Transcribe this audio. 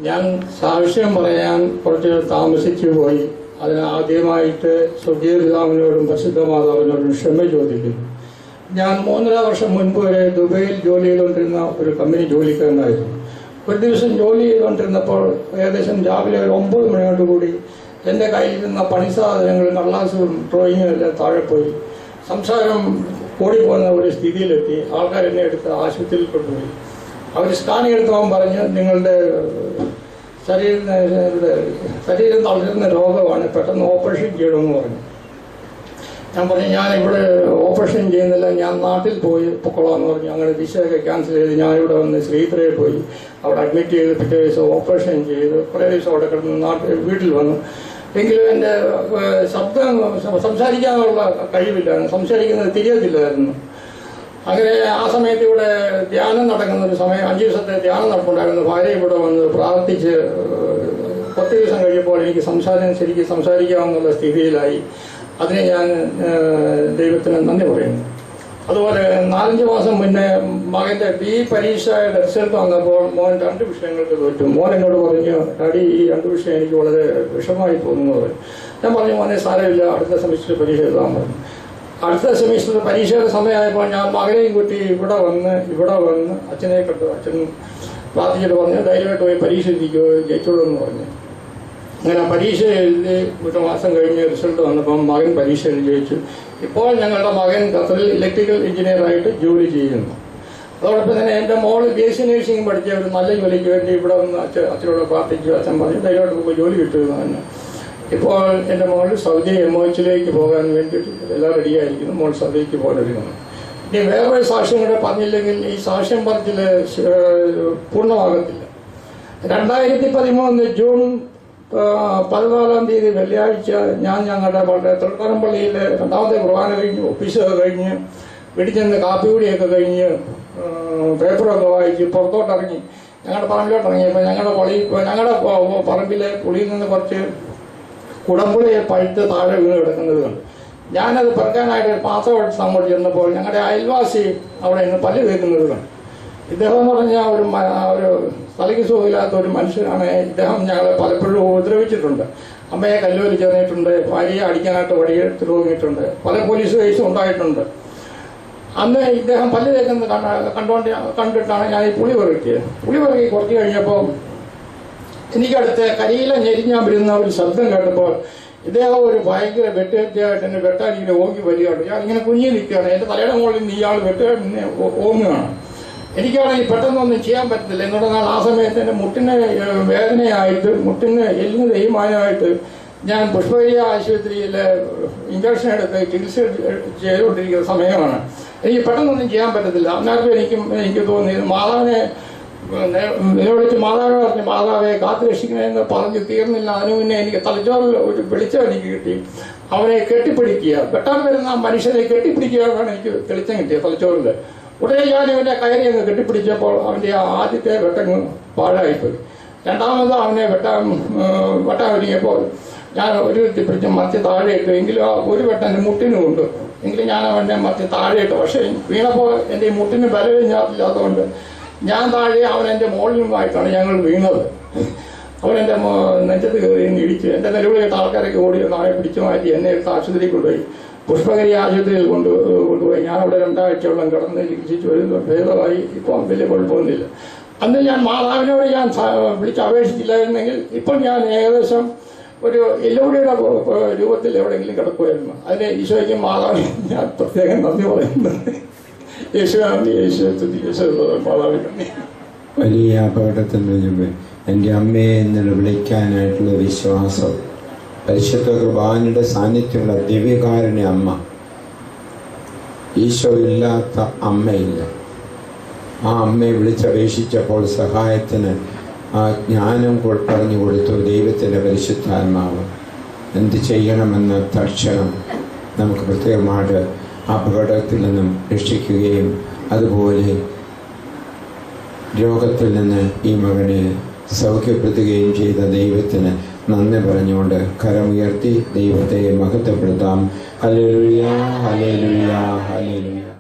ഞാൻ സാക്ഷ്യം പറയാൻ കുറച്ച് താമസിച്ചു പോയി. അതിന് ആദ്യമായിട്ട് സ്വർഗീയ പിതാവിനോടും പരിശുദ്ധ മാതാവിനോടും ക്ഷമ ചോദിക്കുന്നു. ഞാൻ 3.5 വർഷം മുൻപ് വരെ ദുബൈയിൽ ജോലി ചെയ്തുകൊണ്ടിരുന്ന ഒരു കമ്പനി ജോലിക്കാരനായിരുന്നു. ഒരു ദിവസം ജോലി ചെയ്തുകൊണ്ടിരുന്നപ്പോൾ ഏകദേശം രാവിലെ 9 മണിയോടുകൂടി എൻ്റെ കയ്യിലിരുന്ന പണിസാധനങ്ങൾ, കടലാസും ഡ്രോയിങ്ങും എല്ലാം താഴെ പോയി. സംസാരം ഓടിപ്പോകുന്ന ഒരു സ്ഥിതിയിലെത്തി. ആൾക്കാർ എന്നെ എടുത്ത് ആശുപത്രിയിൽ കൊണ്ടുപോയി. അവർ സ്കാനിങ് എടുത്തവൻ പറഞ്ഞ് നിങ്ങളുടെ ശരീരം തളരുന്ന രോഗമാണ്, പെട്ടെന്ന് ഓപ്പറേഷൻ ചെയ്യണമെന്ന് പറഞ്ഞു. ഞാൻ പറഞ്ഞു ഞാൻ ഇവിടെ ഓപ്പറേഷൻ ചെയ്യുന്നില്ല, ഞാൻ നാട്ടിൽ പോയി പൊക്കോളാമെന്ന് പറഞ്ഞു. അങ്ങനെ വിസയൊക്കെ ക്യാൻസൽ ചെയ്ത് ഞാനിവിടെ വന്ന് ശ്രീധരയിൽ പോയി അവിടെ അഡ്മിറ്റ് ചെയ്ത് പിറ്റേ ദിവസം ഓപ്പറേഷൻ ചെയ്ത് കുറേ ദിവസം അവിടെ കിടന്ന് വീട്ടിൽ വന്നു. എങ്കിലും എൻ്റെ ശബ്ദം സംസാരിക്കാനുള്ള കഴിവില്ലായിരുന്നു, സംസാരിക്കുന്നത് തിരിയത്തില്ലായിരുന്നു. അങ്ങനെ ആ സമയത്ത് ഇവിടെ ധ്യാനം നടക്കുന്നൊരു സമയം, 5 ദിവസത്തെ ധ്യാനം നടപ്പുണ്ടായിരുന്നു. ഭാര്യ ഇവിടെ വന്ന് പ്രാർത്ഥിച്ച് 10 ദിവസം കഴിയുമ്പോൾ എനിക്ക് ശരിക്കും സംസാരിക്കാമെന്നുള്ള സ്ഥിതിയിലായി. അതിനെ ഞാൻ ദൈവത്തിന് നന്ദി പറയുന്നു. അതുപോലെ 4-5 മാസം മുന്നേ മകൻ്റെ പരീക്ഷയുടെ റിസൾട്ട് വന്നപ്പോൾ മോൻ 2 വിഷയങ്ങൾക്ക് തോറ്റു. മോൻ എന്നോട് പറഞ്ഞു, ഡാഡി ഈ 2 വിഷയം എനിക്ക് വളരെ വിഷമമായി തോന്നുന്നു പറഞ്ഞു. ഞാൻ പറഞ്ഞു മോനെ സാരമില്ല, അടുത്ത സെമിസ്റ്റർ പരീക്ഷ എഴുതാൻ പറഞ്ഞു. അടുത്ത സെമിസ്റ്റർ പരീക്ഷയുടെ സമയമായപ്പോൾ ഞാൻ മകനെയും കുട്ടി ഇവിടെ വന്ന് അച്ഛനെ കണ്ടു. അച്ഛൻ പ്രാർത്ഥിച്ചിട്ട് പറഞ്ഞു ധൈര്യമായിട്ട് പോയി പരീക്ഷ എഴുതിക്കോ, ജയിച്ചോളൂ എന്ന് പറഞ്ഞു. അങ്ങനെ പരീക്ഷ എഴുതി 1 മാസം കഴിഞ്ഞ് റിസൾട്ട് വന്നപ്പം മകൻ പരീക്ഷ എഴുതി ജയിച്ചു. ഇപ്പോൾ ഞങ്ങളുടെ മകൻ ഖത്തറിൽ ഇലക്ട്രിക്കൽ എഞ്ചിനീയറായിട്ട് ജോലി ചെയ്യുന്നു. അതോടൊപ്പം തന്നെ എൻ്റെ മോള് BSc നഴ്സിംഗ് പഠിച്ച ഒരു നല്ല ജോലിക്ക് വേണ്ടി ഇവിടെ വന്ന് അച്ഛനോട് പ്രാർത്ഥിച്ചു. അച്ഛൻ പറഞ്ഞു ധൈര്യമായിട്ട് പോയി ജോലി കിട്ടുമെന്ന് പറഞ്ഞു. ഇപ്പോൾ എൻ്റെ മോൾ സൗദി MOH പോകാൻ വേണ്ടിയിട്ട് എല്ലാം റെഡിയായിരിക്കുന്നു. മോൾ സൗദിക്ക് പോകാനൊരുങ്ങുന്നു. ഇനി വേറൊരു സാക്ഷ്യം കൂടെ പറഞ്ഞില്ലെങ്കിൽ ഈ സാക്ഷ്യം പറച്ചിൽ പൂർണ്ണമാകത്തില്ല. 2013 ജൂൺ 14-ാം തീയതി വെള്ളിയാഴ്ച ഞാൻ ഞങ്ങളുടെ തൃക്കരമ്പള്ളിയിലെ 2ാമത്തെ കുർബാന കഴിഞ്ഞ് ഓഫീസൊക്കെ കഴിഞ്ഞ് വീട്ടിൽ ചെന്ന് കാപ്പി കൂടിയൊക്കെ കഴിഞ്ഞ് പേപ്പറൊക്കെ വായിച്ച് പുറത്തോട്ടിറങ്ങി ഞങ്ങളുടെ പറമ്പിലോട്ട് ഇറങ്ങിയപ്പോൾ ഞങ്ങളുടെ പറമ്പിലെ പുളിയിൽ നിന്ന് കുറച്ച് കുടമ്പുളിയെ പഴുത്ത് താഴെ വീണ് കിടക്കുന്നത് കണ്ടു. ഞാനത് പെറുക്കാനായിട്ട് ഒരു പാത്രം എടുത്ത് അങ്ങോട്ട് ചെന്നപ്പോൾ ഞങ്ങളുടെ അയൽവാസി അവിടെ നിന്ന് പല്ല് തേക്കുന്നത് കണ്ടു. ഇദ്ദേഹം എന്ന് പറഞ്ഞാൽ ഒരു തലയ്ക്ക് സുഖമില്ലാത്ത ഒരു മനുഷ്യനാണ്. ഇദ്ദേഹം ഞങ്ങളെ പലപ്പോഴും ഉപദ്രവിച്ചിട്ടുണ്ട്. അമ്മയെ കല്ലുവലി ചേർന്നിട്ടുണ്ട്, ഭാര്യയെ അടിക്കാനായിട്ട് വടിയെടുത്ത് തോന്നിയിട്ടുണ്ട്, പല പോലീസ് കേസും ഉണ്ടായിട്ടുണ്ട്. അന്ന് ഇദ്ദേഹം പല്ല് തേക്കുന്നത് കണ്ടിട്ടാണ് ഞാൻ ഈ പുളി പെറുക്കിയത്. പുളി പെറുക്കി കുറച്ച് കഴിഞ്ഞപ്പോൾ എനിക്കടുത്ത് കരിയില ഞെരിഞ്ഞാൻ വരുന്ന ഒരു ശബ്ദം കേട്ടപ്പോൾ ഇദ്ദേഹം ഒരു ഭയങ്കര വെട്ടുകത്തിയായിട്ട് എന്നെ വെട്ടാൻ ഇങ്ങനെ ഓങ്ങി വരികയാണ്. ഞാൻ ഇങ്ങനെ കുഞ്ഞി നിൽക്കുകയാണ്. എൻ്റെ തലയുടെ മുകളിൽ നിന്ന് ഇയാൾ വെട്ടുകാരനെ ഓങ്ങുകയാണ്. എനിക്കാണെങ്കിൽ പെട്ടെന്നൊന്നും ചെയ്യാൻ പറ്റത്തില്ല. എന്നോട് ആ സമയത്ത് എൻ്റെ മുട്ടിന് വേദനയായിട്ട്, മുട്ടിന് എല്ലിന് തേയ്മാനമായിട്ട് ഞാൻ പുഷ്പഗിരി ആശുപത്രിയിൽ ഇഞ്ചക്ഷൻ എടുത്ത് ചികിത്സ ചെയ്തുകൊണ്ടിരിക്കുന്ന സമയമാണ്. എനിക്ക് പെട്ടെന്നൊന്നും ചെയ്യാൻ പറ്റത്തില്ല. അന്നേരം എനിക്ക് തോന്നി മാതാവിനെ നിലവിളിച്ച് മാതാവിനെ പറഞ്ഞു, മാതാവെ കാത്തു രക്ഷിക്കണമെന്ന് പറഞ്ഞ് തീർന്നില്ല. അതിനു മുന്നേ എനിക്ക് തലച്ചോറിൽ ഒരു വെളിച്ചം എനിക്ക് കിട്ടി. അവനെ കെട്ടിപ്പിടിക്കുക, വെട്ടാൻ വരുന്ന മനുഷ്യരെ കെട്ടിപ്പിടിക്കുകയാണ് എനിക്ക് തെളിച്ചം കിട്ടിയത് തലച്ചോറിൽ. ഉടനെ ഞാൻ ഇവനെ കയറി അങ്ങ് കെട്ടിപ്പിടിച്ചപ്പോൾ അവൻ്റെ ആദ്യത്തെ വെട്ടങ്ങ് പാഴായിപ്പോയി. രണ്ടാമത് അവനെ വെട്ടാൻ ഒരുങ്ങിയപ്പോൾ ഞാൻ ഒരു പിടിച്ച് മത്തി താഴെ ഇട്ടു. എങ്കിലും ആ ഒരു വെട്ടം എൻ്റെ മുട്ടിനുമുണ്ട്. എങ്കിലും ഞാൻ അവൻ്റെ മത്തി താഴെ ഇട്ടു. പക്ഷേ വീണപ്പോൾ എൻ്റെ ഈ മുട്ടിന് ബലമില്ലാത്തതുകൊണ്ട് ഞാൻ താഴെ, അവൻ എൻ്റെ മോളിലുമായിട്ടാണ് ഞങ്ങൾ വീണത്. അവൻ എൻ്റെ നെഞ്ചത്ത് കയറി ഇടിച്ച് എൻ്റെ നിലവിളി കേട്ട ആൾക്കാരൊക്കെ ഓടി നാളെ പിടിച്ചു മാറ്റി എന്നെ എടുത്ത് ആശുപത്രിയിൽ കൊണ്ടുപോയി. പുഷ്പഗിരി ആശുപത്രിയിൽ കൊണ്ടുപോയി. ഞാനവിടെ 2 ആഴ്ചയോളം കിടന്ന് ചികിത്സിച്ച് വരുന്നു. ഭേദമായി. ഇപ്പോൾ വലിയ കുഴപ്പമൊന്നുമില്ല. അന്ന് ഞാൻ മാതാവിനോട് ഞാൻ വിളിച്ച് അപേക്ഷിച്ചില്ലായിരുന്നെങ്കിൽ ഇപ്പോൾ ഞാൻ ഏകദേശം ഒരു എല്ലുപൊടിയുടെ രൂപത്തിൽ എവിടെയെങ്കിലും കിടക്കുമായിരുന്നു. അതിന് ഈശോയ്ക്കും മാതാവിനും ഞാൻ പ്രത്യേകം നന്ദി പറയുന്നുണ്ട്. വലിയ അപകടത്തിന് മുമ്പ് എൻ്റെ അമ്മയെ എന്ന് വിളിക്കാനായിട്ടുള്ള വിശ്വാസം, പരിശുദ്ധ കുർബാനയുടെ സാന്നിധ്യമുള്ള ദിവ്യകാരുണ്യ അമ്മ. ഈശോ ഇല്ലാത്ത അമ്മയില്ല. ആ അമ്മയെ വിളിച്ചപേക്ഷിച്ചപ്പോൾ സഹായത്തിന് ആ ജ്ഞാനം പറഞ്ഞു കൊടുത്തു ദൈവത്തിൻ്റെ പരിശുദ്ധാത്മാവ്. എന്ത് ചെയ്യണമെന്ന് തക്ഷണം നമുക്ക് പ്രത്യേകമായിട്ട് അപകടത്തിൽ നിന്നും രക്ഷിക്കുകയും അതുപോലെ രോഗത്തിൽ നിന്ന് ഈ മകനെ സൗഖ്യപ്പെടുത്തുകയും ചെയ്ത ദൈവത്തിന് നന്ദി പറഞ്ഞുകൊണ്ട് കരമുയർത്തി ദൈവത്തെ മഹത്വപ്പെടുത്താം. Hallelujah, hallelujah, hallelujah.